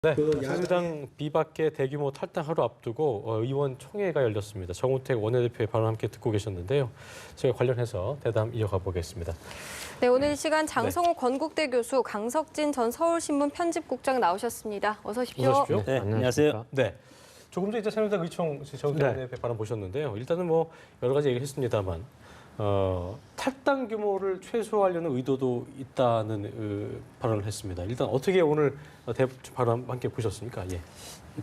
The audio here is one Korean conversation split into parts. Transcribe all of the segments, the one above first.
네, 새누리당 비박계 대규모 탈당 하루 앞두고 의원 총회가 열렸습니다. 정우택 원내대표의 발언 함께 듣고 계셨는데요. 제가 관련해서 대담 이어가 보겠습니다. 네, 오늘 이 시간 장성호 건국대 교수, 강석진 전 서울신문 편집국장 나오셨습니다. 어서 오십시오. 어서 오십시오. 네, 안녕하세요. 네, 조금 전에 새누리당 의총 정우택 원내대표 발언 보셨는데요. 일단은 뭐 여러 가지 얘기를 했습니다만 탈당 규모를 최소화하려는 의도도 있다는 발언을 했습니다. 일단 어떻게 오늘 발언 함께 보셨습니까? 예.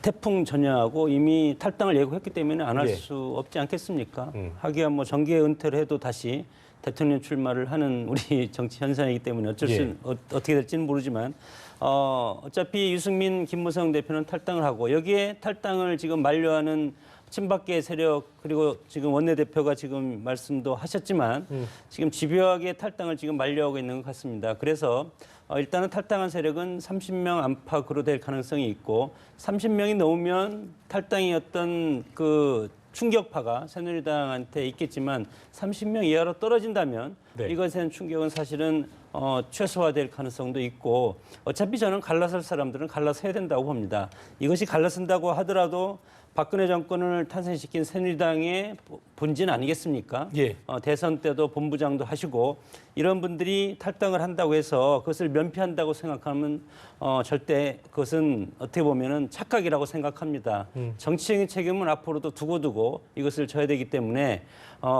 태풍 전야하고 이미 탈당을 예고했기 때문에 안 할 예. 수 없지 않겠습니까? 하기야 뭐 정계 은퇴를 해도 다시 대통령 출마를 하는 우리 정치 현상이기 때문에 어떻게 될지는 모르지만 어차피 유승민, 김무성 대표는 탈당을 하고 여기에 탈당을 지금 만료하는 친박계 세력 그리고 지금 원내대표가 지금 말씀도 하셨지만 지금 집요하게 탈당을 지금 만료하고 있는 것 같습니다. 그래서 일단은 탈당한 세력은 30명 안팎으로 될 가능성이 있고 30명이 넘으면 탈당이 어떤 그 충격파가 새누리당한테 있겠지만 30명 이하로 떨어진다면 네. 이것에 대한 충격은 사실은 최소화될 가능성도 있고 어차피 저는 갈라설 사람들은 갈라서야 된다고 봅니다. 이것이 갈라선다고 하더라도 박근혜 정권을 탄생시킨 새누리당의 본진 아니겠습니까? 예. 대선 때도 본부장도 하시고 이런 분들이 탈당을 한다고 해서 그것을 면피한다고 생각하면 절대 그것은 어떻게 보면은 착각이라고 생각합니다. 정치적인 책임은 앞으로도 두고두고 이것을 져야 되기 때문에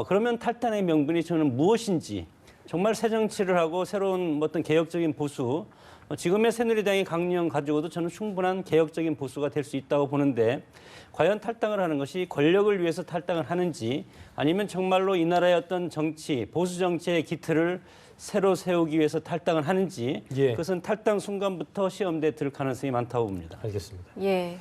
그러면 탈당의 명분이 저는 무엇인지 정말 새 정치를 하고 새로운 어떤 개혁적인 보수 지금의 새누리당의 강령 가지고도 저는 충분한 개혁적인 보수가 될 수 있다고 보는데 과연 탈당을 하는 것이 권력을 위해서 탈당을 하는지 아니면 정말로 이 나라의 어떤 정치, 보수 정치의 기틀을 새로 세우기 위해서 탈당을 하는지 예. 그것은 탈당 순간부터 시험대에 들 가능성이 많다고 봅니다. 알겠습니다. 예.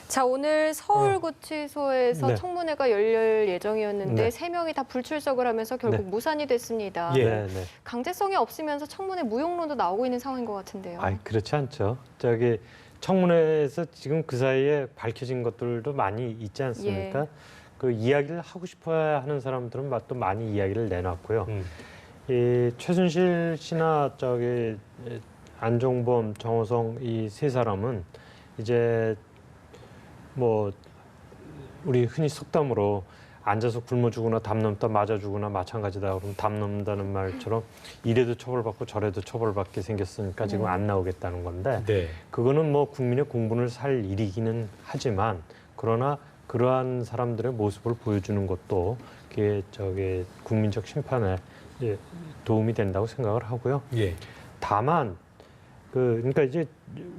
자, 오늘 서울구치소에서 네. 청문회가 열릴 예정이었는데 네. 3명이 다 불출석을 하면서 결국 무산이 됐습니다. 예. 네, 네. 강제성이 없으면서 청문회 무용론도 나오고 있는 상황인 것 같은데요. 아이, 그렇지 않죠. 저기 청문회에서 지금 그 사이에 밝혀진 것들도 많이 있지 않습니까? 예. 그 이야기를 하고 싶어야 하는 사람들은 또 많이 이야기를 내놨고요. 이 최순실 씨나 저기 안종범, 정호성 이 세 사람은 이제 뭐 우리 흔히 속담으로 앉아서 굶어 죽거나 담 넘다 맞아 죽거나 마찬가지다. 그러면 담 넘다는 말처럼 이래도 처벌받고 저래도 처벌받게 생겼으니까 지금 안 나오겠다는 건데 네. 그거는 뭐 국민의 공분을 살 일이기는 하지만 그러나 그러한 사람들의 모습을 보여주는 것도 그게 저기 국민적 심판에 도움이 된다고 생각을 하고요. 예. 다만 그러니까 이제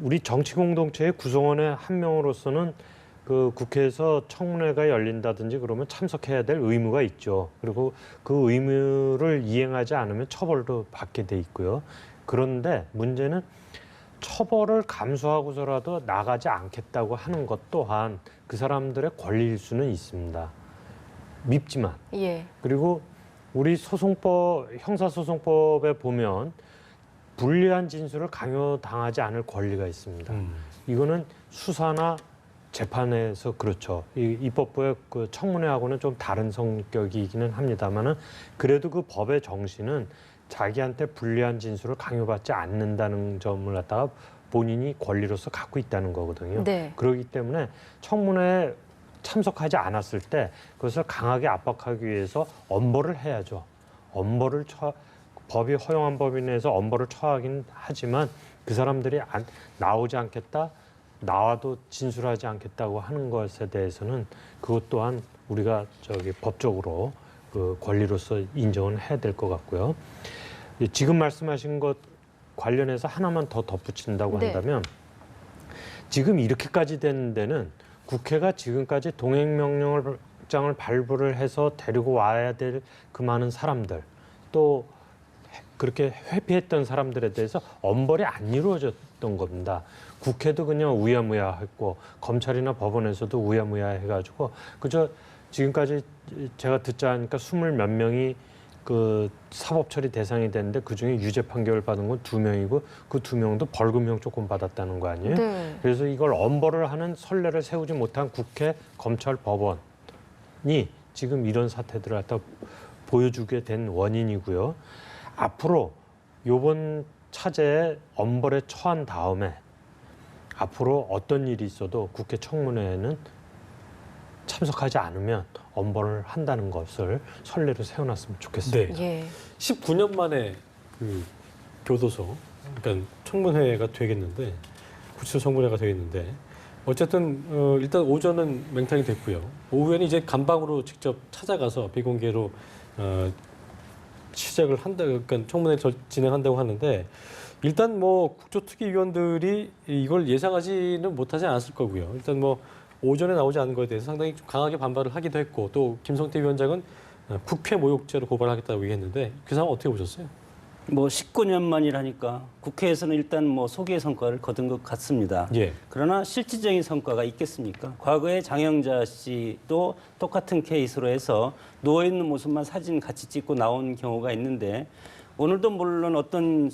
우리 정치 공동체의 구성원의 한 명으로서는 그 국회에서 청문회가 열린다든지 그러면 참석해야 될 의무가 있죠. 그리고 그 의무를 이행하지 않으면 처벌도 받게 돼 있고요. 그런데 문제는 처벌을 감수하고서라도 나가지 않겠다고 하는 것 또한 그 사람들의 권리일 수는 있습니다. 밉지만. 예. 그리고 우리 형사소송법에 보면 불리한 진술을 강요당하지 않을 권리가 있습니다. 이거는 수사나 재판에서 그렇죠. 이 입법부의 그 청문회하고는 좀 다른 성격이기는 합니다만은 그래도 그 법의 정신은 자기한테 불리한 진술을 강요받지 않는다는 점을 갖다가 본인이 권리로서 갖고 있다는 거거든요. 네. 그렇기 때문에 청문회에 참석하지 않았을 때 그것을 강하게 압박하기 위해서 엄벌을 해야죠. 법이 허용한 법에 내에서 엄벌을 처하긴 하지만 그 사람들이 나오지 않겠다. 나와도 진술하지 않겠다고 하는 것에 대해서는 그것 또한 우리가 저기 법적으로 그 권리로서 인정은 해야 될 것 같고요. 지금 말씀하신 것 관련해서 하나만 더 덧붙인다고 네. 한다면 지금 이렇게까지 된 데는 국회가 지금까지 동행명령장을 발부를 해서 데리고 와야 될 그 많은 사람들 또 그렇게 회피했던 사람들에 대해서 엄벌이 안 이루어졌던 겁니다. 국회도 그냥 우야무야 했고 검찰이나 법원에서도 우야무야 해가지고 그저 지금까지 제가 듣자 하니까 20몇 명이 그 사법 처리 대상이 됐는데 그중에 유죄 판결을 받은 건 2명이고 그 2명도 벌금형 조금 받았다는 거 아니에요? 네. 그래서 이걸 엄벌을 하는 선례를 세우지 못한 국회, 검찰, 법원이 지금 이런 사태들을 갖다 보여주게 된 원인이고요. 앞으로 이번 차제에 엄벌에 처한 다음에 앞으로 어떤 일이 있어도 국회 청문회에는 참석하지 않으면 엄벌을 한다는 것을 선례로 세워놨으면 좋겠습니다. 예. 19년 만에 그 교도소, 그러니까 청문회가 되겠는데, 구치소 청문회가 되겠는데, 어쨌든 일단 오전은 맹탕이 됐고요. 오후에는 이제 감방으로 직접 찾아가서 비공개로 시작을 한다, 그러니까 청문회를 진행한다고 하는데, 일단 뭐 국조특위위원들이 이걸 예상하지는 못하지 않았을 거고요. 일단 뭐 오전에 나오지 않은 것에 대해서 상당히 좀 강하게 반발을 하기도 했고, 또 김성태 위원장은 국회 모욕죄로 고발하겠다고 얘기했는데, 그 상황 어떻게 보셨어요? 뭐 19년 만이라니까 국회에서는 일단 뭐 소기의 성과를 거둔 것 같습니다. 예. 그러나 실질적인 성과가 있겠습니까? 과거에 장영자 씨도 똑같은 케이스로 해서 누워 있는 모습만 사진 같이 찍고 나온 경우가 있는데, 오늘도 물론 어떤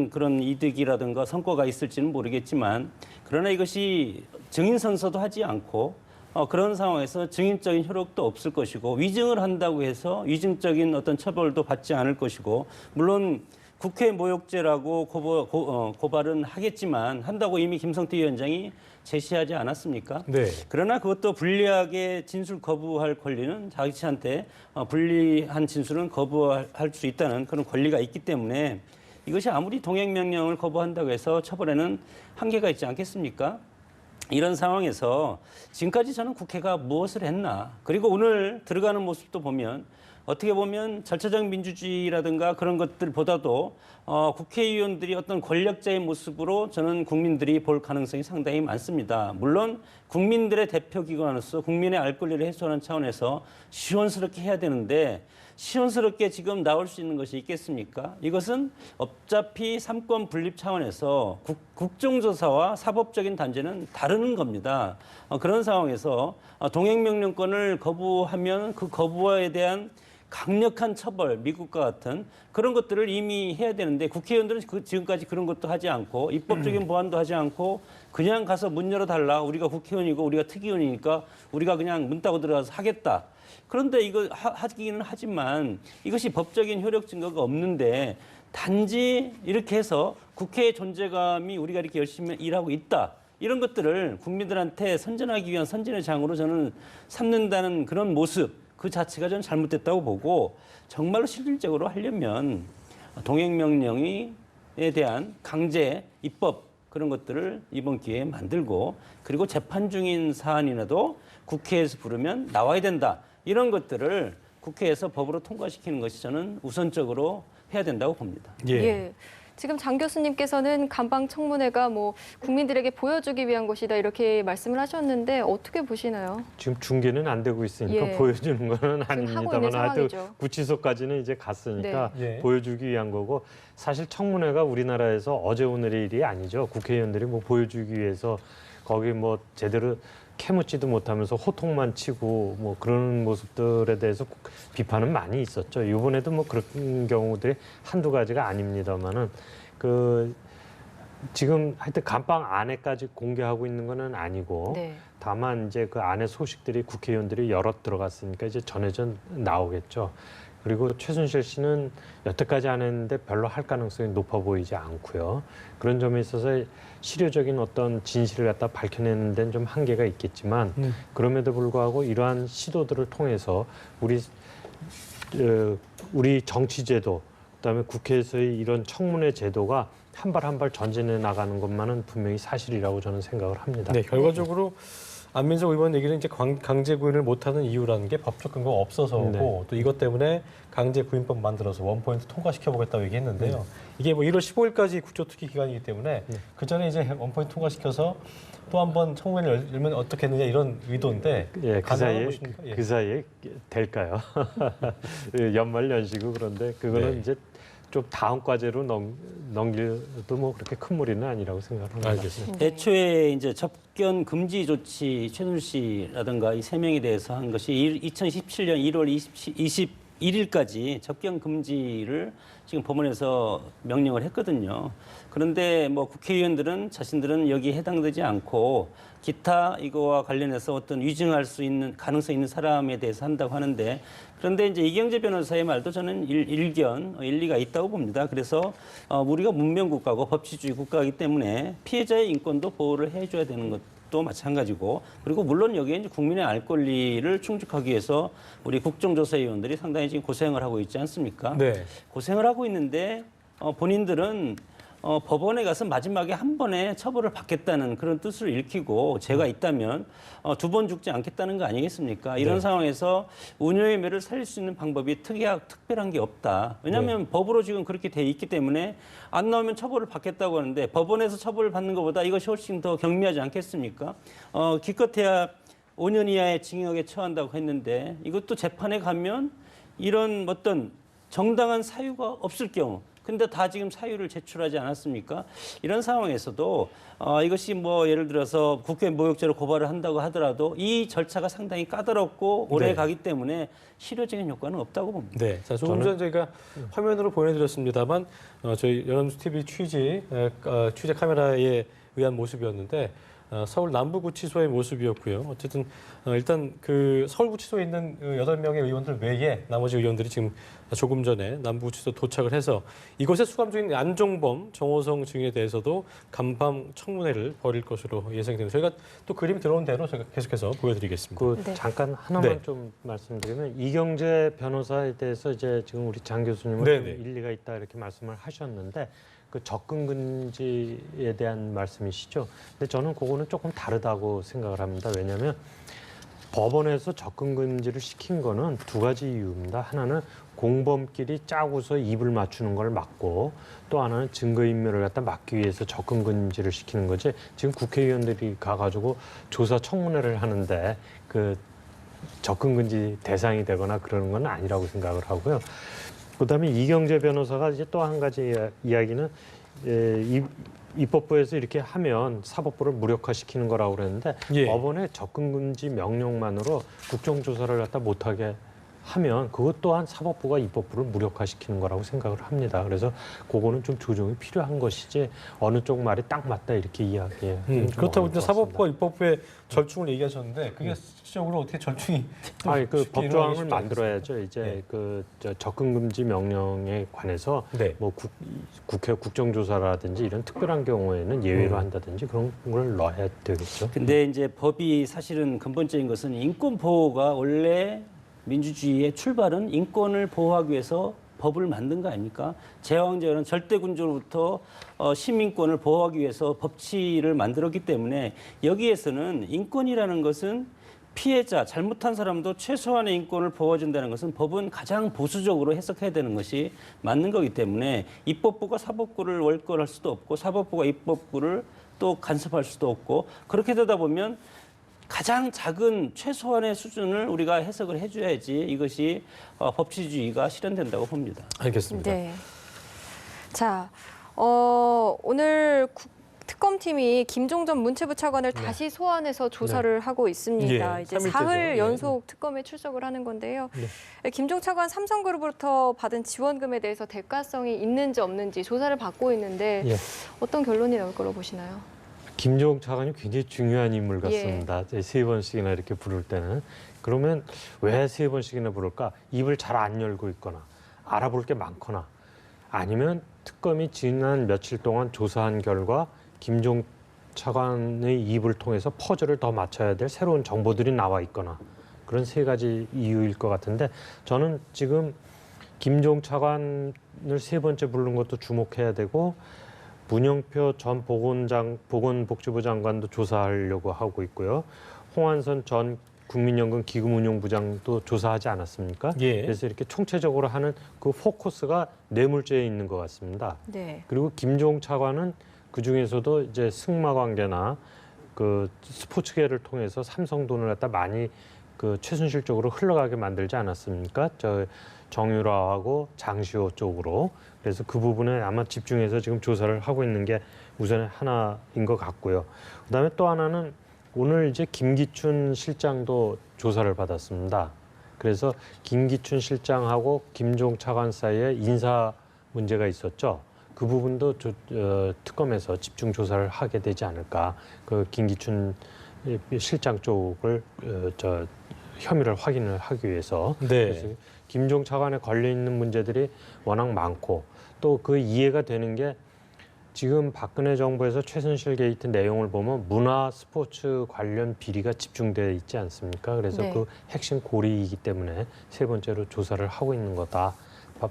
그런 이득이라든가 성과가 있을지는 모르겠지만, 그러나 이것이 증인 선서도 하지 않고 그런 상황에서 증인적인 효력도 없을 것이고, 위증을 한다고 해서 위증적인 어떤 처벌도 받지 않을 것이고, 물론 국회 모욕죄라고 고발은 하겠지만 한다고 이미 김성태 위원장이 제시하지 않았습니까? 네. 그러나 그것도 불리하게 진술 거부할 권리는 자기한테 불리한 진술은 거부할 수 있다는 그런 권리가 있기 때문에, 이것이 아무리 동행명령을 거부한다고 해서 처벌에는 한계가 있지 않겠습니까? 이런 상황에서 지금까지 저는 국회가 무엇을 했나, 그리고 오늘 들어가는 모습도 보면 어떻게 보면 절차적 민주주의라든가 그런 것들보다도 국회의원들이 어떤 권력자의 모습으로 저는 국민들이 볼 가능성이 상당히 많습니다. 물론 국민들의 대표기관으로서 국민의 알 권리를 해소하는 차원에서 시원스럽게 해야 되는데, 시원스럽게 지금 나올 수 있는 것이 있겠습니까? 이것은 어차피 삼권 분립 차원에서 국정조사와 사법적인 단죄는 다른 겁니다. 그런 상황에서 동행명령권을 거부하면 그 거부에 대한 강력한 처벌, 미국과 같은 그런 것들을 이미 해야 되는데, 국회의원들은 지금까지 그런 것도 하지 않고 입법적인 보완도 하지 않고 그냥 가서 문 열어달라, 우리가 국회의원이고 우리가 특위의원이니까 우리가 그냥 문 따고 들어가서 하겠다. 그런데 이거 하기는 하지만 이것이 법적인 효력 증거가 없는데, 단지 이렇게 해서 국회의 존재감이 우리가 이렇게 열심히 일하고 있다, 이런 것들을 국민들한테 선전하기 위한 선진의 장으로 저는 삼는다는 그런 모습, 그 자체가 저는 잘못됐다고 보고, 정말로 실질적으로 하려면 동행명령에 대한 강제 입법 그런 것들을 이번 기회에 만들고, 그리고 재판 중인 사안이라도 국회에서 부르면 나와야 된다, 이런 것들을 국회에서 법으로 통과시키는 것이 저는 우선적으로 해야 된다고 봅니다. 예. 지금 장 교수님께서는 간방 청문회가 뭐 국민들에게 보여주기 위한 것이다, 이렇게 말씀을 하셨는데 어떻게 보시나요? 지금 중계는 안 되고 있으니까 예. 보여주는 건 하고 있는 아닙니다만, 하여튼 상황이죠. 구치소까지는 이제 갔으니까 네. 예. 보여주기 위한 거고, 사실 청문회가 우리나라에서 어제 오늘의 일이 아니죠. 국회의원들이 뭐 보여주기 위해서 거기 뭐 제대로 캐묻지도 못하면서 호통만 치고 뭐 그런 모습들에 대해서 비판은 많이 있었죠. 이번에도 뭐 그런 경우들이 한두 가지가 아닙니다만은, 그 지금 하여튼 감방 안에까지 공개하고 있는 거는 아니고, 네. 다만 이제 그 안에 소식들이 국회의원들이 여러 들어갔으니까 이제 전해져 나오겠죠. 그리고 최순실 씨는 여태까지 안 했는데 별로 할 가능성이 높아 보이지 않고요. 그런 점에 있어서 실효적인 어떤 진실을 갖다 밝혀내는 데는 좀 한계가 있겠지만, 그럼에도 불구하고 이러한 시도들을 통해서 우리 정치제도, 그다음에 국회에서의 이런 청문회 제도가 한 발 한 발 전진해 나가는 것만은 분명히 사실이라고 저는 생각을 합니다. 네, 결과적으로 안민석 의원 얘기는 이제 강제 구인을 못하는 이유라는 게 법적 근거가 없어서고, 네. 또 이것 때문에 강제 구인법 만들어서 원포인트 통과시켜보겠다고 얘기했는데요. 이게 뭐 1월 15일까지 국조특위 기간이기 때문에 그 전에 이제 원포인트 통과시켜서 또 한 번 청문회를 열면 어떻겠느냐, 이런 의도인데, 예, 가능한 것입니까? 예. 그 사이에 될까요? 연말 연시고 그런데 그거는 네. 이제 좀 다음 과제로 넘길도 뭐 그렇게 큰 무리는 아니라고 생각합니다. 알겠습니다. 애초에 이제 접견 금지 조치 최순실 씨라든가 이 세 명에 대해서 한 것이 2017년 1월 21일까지 접견 금지를 지금 법원에서 명령을 했거든요. 그런데 뭐 국회의원들은 자신들은 여기에 해당되지 않고 기타 이거와 관련해서 어떤 위증할 수 있는 가능성 있는 사람에 대해서 한다고 하는데, 그런데 이제 이경재 변호사의 말도 저는 일리가 있다고 봅니다. 그래서 우리가 문명국가고 법치주의 국가이기 때문에 피해자의 인권도 보호를 해줘야 되는 것도 마찬가지고, 그리고 물론 여기에 이제 국민의 알 권리를 충족하기 위해서 우리 국정조사위원들이 상당히 지금 고생을 하고 있지 않습니까? 네. 고생을 하고 있는데 본인들은 법원에 가서 마지막에 한 번에 처벌을 받겠다는 그런 뜻을 읽히고 죄가 있다면 두 번 죽지 않겠다는 거 아니겠습니까? 이런 네. 상황에서 운여의 매를 살릴 수 있는 방법이 특별한 게 없다. 왜냐하면 법으로 지금 그렇게 돼 있기 때문에 안 나오면 처벌을 받겠다고 하는데 법원에서 처벌을 받는 것보다 이것이 훨씬 더 경미하지 않겠습니까? 기껏해야 5년 이하의 징역에 처한다고 했는데 이것도 재판에 가면 이런 어떤 정당한 사유가 없을 경우, 근데 다 지금 사유를 제출하지 않았습니까? 이런 상황에서도 이것이 뭐 예를 들어서 국회 모욕죄로 고발을 한다고 하더라도 이 절차가 상당히 까다롭고 오래 네. 가기 때문에 실효적인 효과는 없다고 봅니다. 네, 자, 조금 전 저희가 화면으로 보내드렸습니다만 저희 연합뉴스 TV 취재 카메라에 의한 모습이었는데 서울 남부구치소의 모습이었고요. 어쨌든 일단 그 서울구치소에 있는 8명의 의원들 외에 나머지 의원들이 지금 조금 전에 남부구치소 도착을 해서 이곳에 수감 중인 안종범, 정호성 증인에 대해서도 간밤 청문회를 벌일 것으로 예상이 됩니다. 저희가 또 그림이 들어온 대로 제가 계속해서 보여드리겠습니다. 네. 잠깐 하나만 네. 좀 말씀드리면 이경재 변호사에 대해서 이제 지금 우리 장 교수님은 네, 좀 네. 일리가 있다 이렇게 말씀을 하셨는데 그 접근 금지에 대한 말씀이시죠. 근데 저는 그거는 조금 다르다고 생각을 합니다. 왜냐하면 법원에서 접근 금지를 시킨 거는 두 가지 이유입니다. 하나는 공범끼리 짜고서 입을 맞추는 걸 막고, 또 하나는 증거인멸을 갖다 막기 위해서 접근 금지를 시키는 거지. 지금 국회의원들이 가가지고 조사 청문회를 하는데 그 접근 금지 대상이 되거나 그러는 건 아니라고 생각을 하고요. 그다음에 이경재 변호사가 이제 또 한 가지 이야기는 입법부에서 이렇게 하면 사법부를 무력화시키는 거라고 그랬는데 예. 법원의 접근 금지 명령만으로 국정조사를 갖다 못하게 하면 그것 또한 사법부가 입법부를 무력화시키는 거라고 생각을 합니다. 그래서 그거는 좀 조정이 필요한 것이지 어느 쪽 말이 딱 맞다 이렇게 이야기해. 그렇다고 이제 사법부와 입법부의 절충을 얘기하셨는데 그게 실질적으로 어떻게 절충이 아니 그 쉽게 일어나기 법조항을 쉽지 만들어야죠. 이제 네. 저 접근 금지 명령에 관해서 네. 뭐 국회 국정조사라든지 이런 특별한 경우에는 예외로 한다든지 그런 걸 넣어야 되겠죠. 근데 이제 법이 사실은 근본적인 것은 인권 보호가 원래 민주주의의 출발은 인권을 보호하기 위해서 법을 만든 거 아닙니까? 제왕절은 절대군주로부터 시민권을 보호하기 위해서 법치를 만들었기 때문에 여기에서는 인권이라는 것은 피해자, 잘못한 사람도 최소한의 인권을 보호해준다는 것은 법은 가장 보수적으로 해석해야 되는 것이 맞는 거기 때문에 입법부가 사법부를 월권할 수도 없고 사법부가 입법부를 또 간섭할 수도 없고, 그렇게 되다 보면 가장 작은 최소한의 수준을 우리가 해석을 해줘야지 이것이 법치주의가 실현된다고 봅니다. 알겠습니다. 네. 자, 오늘 특검팀이 김종전 문체부 차관을 다시 소환해서 조사를 하고 있습니다. 예, 이제 3일째죠. 사흘 예. 연속 특검에 출석을 하는 건데요. 김종 차관 삼성그룹으로부터 받은 지원금에 대해서 대가성이 있는지 없는지 조사를 받고 있는데 예. 어떤 결론이 나올 거로 보시나요? 김종 차관이 굉장히 중요한 인물 같습니다. 세 번씩이나 이렇게 부를 때는. 그러면 왜 세 번씩이나 부를까? 입을 잘 안 열고 있거나 알아볼 게 많거나 아니면 특검이 지난 며칠 동안 조사한 결과 김종 차관의 입을 통해서 퍼즐을 더 맞춰야 될 새로운 정보들이 나와 있거나 그런 세 가지 이유일 것 같은데 저는 지금 김종 차관을 세 번째 부른 것도 주목해야 되고 문영표 전 보건복지부 장관도 조사하려고 하고 있고요. 홍한선 전 국민연금 기금운용부장도 조사하지 않았습니까? 예. 그래서 이렇게 총체적으로 하는 그 포커스가 뇌물죄에 있는 것 같습니다. 네. 그리고 김종 차관은 그 중에서도 이제 승마 관계나 그 스포츠계를 통해서 삼성 돈을 갖다 많이 그 최순실 쪽으로 흘러가게 만들지 않았습니까? 저 정유라하고 장시호 쪽으로. 그래서 그 부분에 아마 집중해서 지금 조사를 하고 있는 게 우선 하나인 것 같고요. 그다음에 또 하나는 오늘 이제 김기춘 실장도 조사를 받았습니다. 그래서 김기춘 실장하고 김종 차관 사이에 인사 문제가 있었죠. 그 부분도 특검에서 집중 조사를 하게 되지 않을까. 그 김기춘 실장 쪽을 혐의를 확인을 하기 위해서. 네. 그래서 김종 차관에 걸려 있는 문제들이 워낙 많고 또 그 이해가 되는 게 지금 박근혜 정부에서 최순실 게이트 내용을 보면 문화 스포츠 관련 비리가 집중되어 있지 않습니까? 그래서 네. 그 핵심 고리이기 때문에 세 번째로 조사를 하고 있는 거다.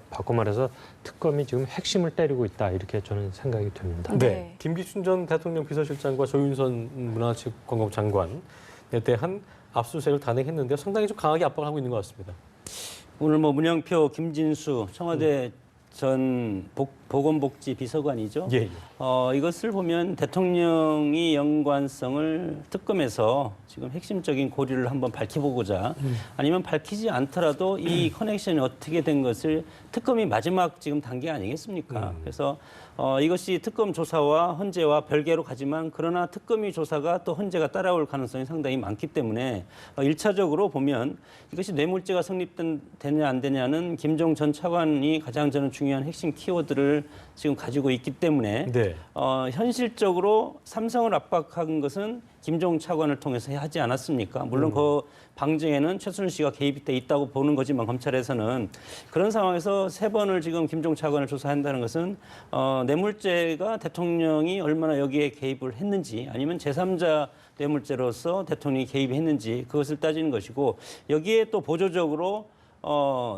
바꿔 말해서 특검이 지금 핵심을 때리고 있다. 이렇게 저는 생각이 됩니다. 네. 네. 김기춘 전 대통령 비서실장과 조윤선 문화체육관광부 장관에 대한 압수수색을 단행했는데 상당히 좀 강하게 압박을 하고 있는 것 같습니다. 오늘 뭐 문영표, 김진수 청와대 전 보건복지 비서관이죠. 예, 예. 이것을 보면 대통령이 연관성을 특검에서 지금 핵심적인 고리를 한번 밝혀보고자 아니면 밝히지 않더라도 이 커넥션이 어떻게 된 것을 특검이 마지막 지금 단계 아니겠습니까? 그래서 이것이 특검 조사와 헌재와 별개로 가지만 그러나 특검이 조사가 또 헌재가 따라올 가능성이 상당히 많기 때문에 1차적으로 보면 이것이 뇌물죄가 성립되냐 안 되냐는 김종 전 차관이 가장 저는 중요한 핵심 키워드를 지금 가지고 있기 때문에 네. 현실적으로 삼성을 압박한 것은 김종 차관을 통해서 하지 않았습니까? 물론 그 방증에는 최순실 씨가 개입이 돼 있다고 보는 거지만 검찰에서는 그런 상황에서 세 번을 지금 김종 차관을 조사한다는 것은 뇌물죄가 대통령이 얼마나 여기에 개입을 했는지 아니면 제3자 뇌물죄로서 대통령이 개입했는지 그것을 따지는 것이고 여기에 또 보조적으로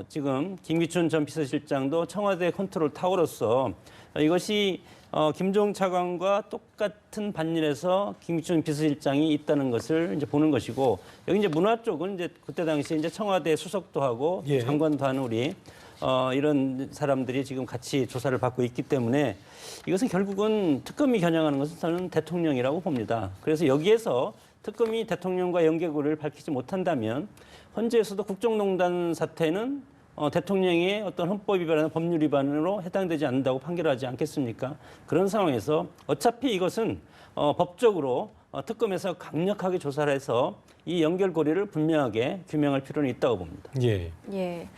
지금 김기춘 전 비서실장도 청와대 컨트롤 타워로서 이것이 김종 차관과 똑같은 반일에서 김기춘 비서실장이 있다는 것을 이제 보는 것이고 여기 이제 문화 쪽은 이제 그때 당시에 이제 청와대 수석도 하고 예. 장관도 하는 우리 이런 사람들이 지금 같이 조사를 받고 있기 때문에 이것은 결국은 특검이 겨냥하는 것은 저는 대통령이라고 봅니다. 그래서 여기에서 특검이 대통령과 연계고리를 밝히지 못한다면 헌재에서도 국정농단 사태는 대통령의 어떤 헌법 위반이나 법률 위반으로 해당되지 않는다고 판결하지 않겠습니까? 그런 상황에서 어차피 이것은 법적으로 특검에서 강력하게 조사를 해서 이 연결고리를 분명하게 규명할 필요는 있다고 봅니다. 예. 예.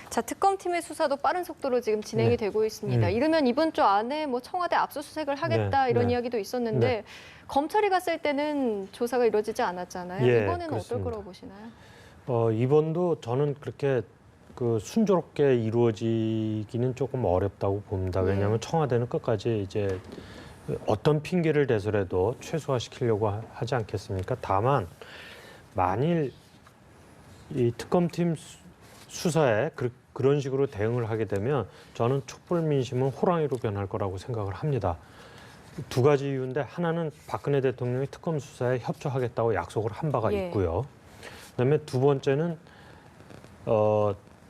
자, 특검팀의 수사도 빠른 속도로 지금 진행이 네. 되고 있습니다. 이르면 이번 주 안에 뭐 청와대 압수수색을 하겠다 네, 이런 네. 이야기도 있었는데 네. 검찰이 갔을 때는 조사가 이루어지지 않았잖아요. 예, 이번에는 그렇습니다. 어떨 거라고 보시나요? 이번도 저는 그렇게 순조롭게 이루어지기는 조금 어렵다고 봅니다. 왜냐하면 청와대는 끝까지 이제 어떤 핑계를 대서라도 최소화시키려고 하지 않겠습니까? 다만 만일 이 특검팀 수사에 그런 식으로 대응을 하게 되면 저는 촛불 민심은 호랑이로 변할 거라고 생각을 합니다. 두 가지 이유인데 하나는 박근혜 대통령이 특검 수사에 협조하겠다고 약속을 한 바가 예. 있고요. 그다음에 두 번째는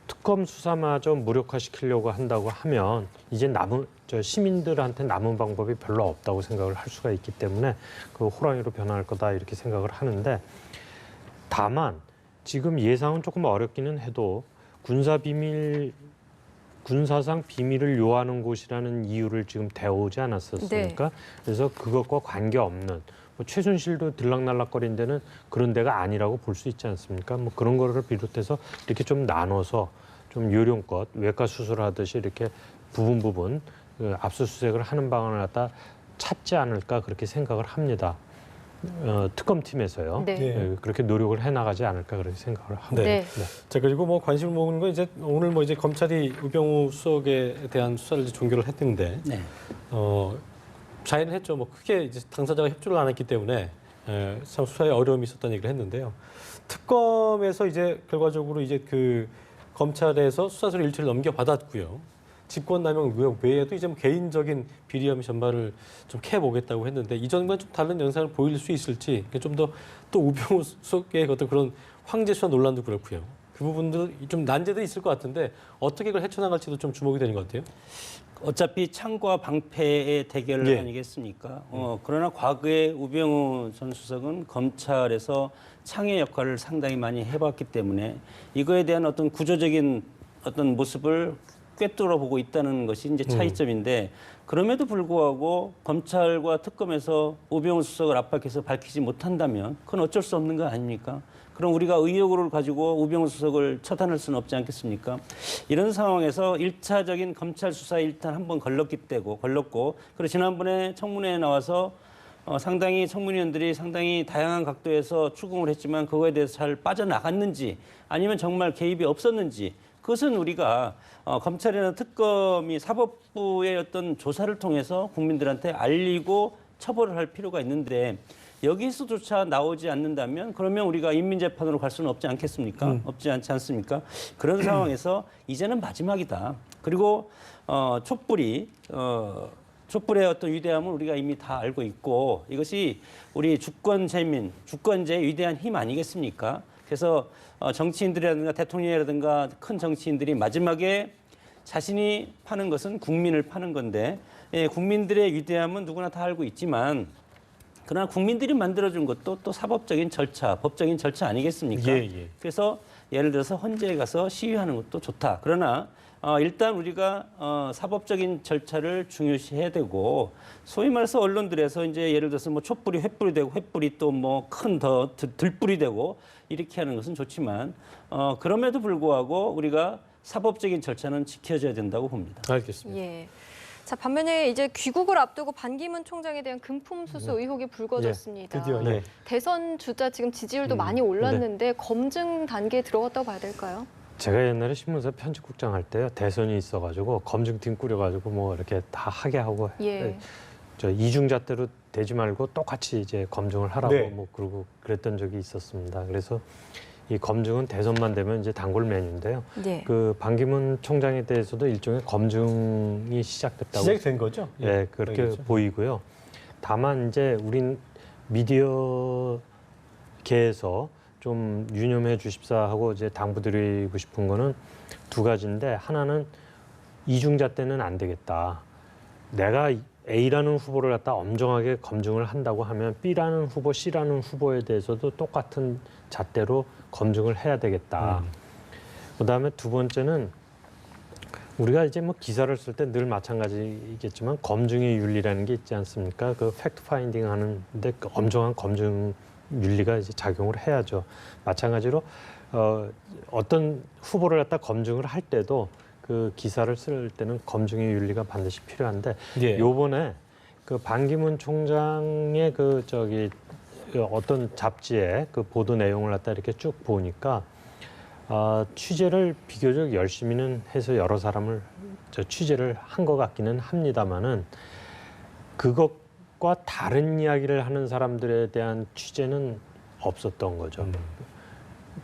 특검 수사마저 무력화시키려고 한다고 하면 이제 시민들한테 남은 방법이 별로 없다고 생각을 할 수가 있기 때문에 그 호랑이로 변할 거다 이렇게 생각을 하는데 다만 지금 예상은 조금 어렵기는 해도 군사상 비밀을 요하는 곳이라는 이유를 지금 대오지 않았었습니까? 그래서 그것과 관계없는 최순실도 들락날락거린 데는 그런 데가 아니라고 볼 수 있지 않습니까? 그런 거를 비롯해서 이렇게 좀 나눠서 좀 요령껏 외과 수술하듯이 이렇게 부분 압수수색을 하는 방안을 갖다 찾지 않을까 그렇게 생각을 합니다. 특검팀에서요. 네. 네. 그렇게 노력을 해나가지 않을까 그렇게 생각을 합니다. 네. 자, 그리고 뭐 관심을 모으는 건 이제 오늘 뭐 이제 검찰이 우병우 수석에 대한 수사를 이제 종결을 했는데 네. 자인을 했죠. 뭐 크게 이제 당사자가 협조를 안 했기 때문에 참 수사에 어려움이 있었다는 얘기를 했는데요. 특검에서 이제 결과적으로 이제 그 검찰에서 수사서를 일체를 넘겨받았고요. 직권남용 외에도 이제 뭐 개인적인 비리 혐의 전반을 좀 캐보겠다고 했는데 이전과는 좀 다른 영상을 보일 수 있을지 좀 더 또 우병우 수석의 어떤 그런 황제 수사 논란도 그렇고요. 그 부분도 좀 난제도 있을 것 같은데 어떻게 그걸 헤쳐나갈지도 좀 주목이 되는 것 같아요. 어차피 창과 방패의 대결 예. 아니겠습니까? 그러나 과거에 우병우 전 수석은 검찰에서 창의 역할을 상당히 많이 해봤기 때문에 이거에 대한 어떤 구조적인 어떤 모습을 꿰뚫어 보고 있다는 것이 이제 차이점인데 그럼에도 불구하고 검찰과 특검에서 우병우 수석을 압박해서 밝히지 못한다면 그건 어쩔 수 없는 거 아닙니까? 그럼 우리가 의혹을 가지고 우병우 수석을 처단할 수는 없지 않겠습니까? 이런 상황에서 1차적인 검찰 수사에 일단 한번 걸렀고 그리고 지난번에 청문회에 나와서 상당히 청문위원들이 상당히 다양한 각도에서 추궁을 했지만 그거에 대해서 잘 빠져나갔는지 아니면 정말 개입이 없었는지 그것은 우리가 검찰이나 특검이 사법부의 어떤 조사를 통해서 국민들한테 알리고 처벌을 할 필요가 있는데 여기서조차 나오지 않는다면 그러면 우리가 인민재판으로 갈 수는 없지 않겠습니까? 없지 않지 않습니까? 그런 상황에서 이제는 마지막이다. 그리고 촛불의 어떤 위대함을 우리가 이미 다 알고 있고 이것이 우리 주권제의 위대한 힘 아니겠습니까? 그래서 정치인들이라든가 대통령이라든가 큰 정치인들이 마지막에 자신이 파는 것은 국민을 파는 건데 국민들의 위대함은 누구나 다 알고 있지만 그러나 국민들이 만들어준 것도 또 사법적인 절차, 법적인 절차 아니겠습니까? 예. 그래서 예를 들어서 헌재에 가서 시위하는 것도 좋다. 그러나 일단 우리가 사법적인 절차를 중요시해야 되고 소위 말해서 언론들에서 이제 예를 들어서 뭐 촛불이 횃불이 되고 횃불이 또 뭐 큰 더 들불이 되고 이렇게 하는 것은 좋지만 그럼에도 불구하고 우리가 사법적인 절차는 지켜져야 된다고 봅니다. 알겠습니다. 예. 자, 반면에 이제 귀국을 앞두고 반기문 총장에 대한 금품 수수 의혹이 불거졌습니다. 드디어 예. 대선 주자 지금 지지율도 많이 올랐는데 검증 단계에 들어갔다고 봐야 될까요? 제가 옛날에 신문사 편집국장 할 때요 대선이 있어가지고 검증팀 꾸려가지고 뭐 이렇게 다 하게 하고 예. 저 이중잣대로 되지 말고 똑같이 이제 검증을 하라고 네. 뭐 그러고 그랬던 적이 있었습니다. 그래서 이 검증은 대선만 되면 이제 단골 메뉴인데요. 네. 그 반기문 총장에 대해서도 일종의 검증이 시작됐다고 시작이 된 거죠? 예, 그렇게 알겠죠. 보이고요. 다만 이제 우린 미디어계에서 좀 유념해 주십사 하고 이제 당부드리고 싶은 거는 두 가지인데 하나는 이중잣대는 안 되겠다. 내가 A라는 후보를 갖다 엄정하게 검증을 한다고 하면 B라는 후보, C라는 후보에 대해서도 똑같은 잣대로 검증을 해야 되겠다. 그다음에 두 번째는 우리가 이제 뭐 기사를 쓸 때 늘 마찬가지겠지만 검증의 윤리라는 게 있지 않습니까? 그 팩트 파인딩 하는데 그 엄정한 검증 윤리가 이제 작용을 해야죠. 마찬가지로 어떤 후보를 갖다 검증을 할 때도 그 기사를 쓸 때는 검증의 윤리가 반드시 필요한데 예. 요번에 그 반기문 총장의 그 어떤 잡지에 그 보도 내용을 갖다 이렇게 쭉 보니까 취재를 비교적 열심히는 해서 여러 사람을 취재를 한 것 같기는 합니다만은 그것과 다른 이야기를 하는 사람들에 대한 취재는 없었던 거죠.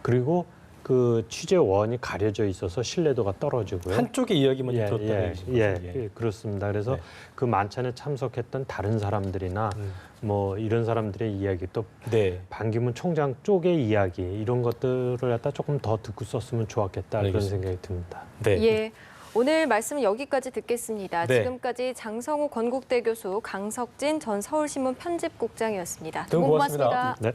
그리고 그 취재원이 가려져 있어서 신뢰도가 떨어지고요. 한쪽의 이야기만 들었다는 얘기죠. 예, 그렇습니다. 그래서 네. 그 만찬에 참석했던 다른 사람들이나 뭐 이런 사람들의 이야기 또 네. 반기문 총장 쪽의 이야기 이런 것들을 갖다 조금 더 듣고 썼으면 좋았겠다 그런 알겠습니다. 생각이 듭니다. 네. 예. 오늘 말씀은 여기까지 듣겠습니다. 네. 지금까지 장성우 건국대 교수, 강석진 전 서울신문 편집국장이었습니다 두 분 고맙습니다. 고맙습니다. 네.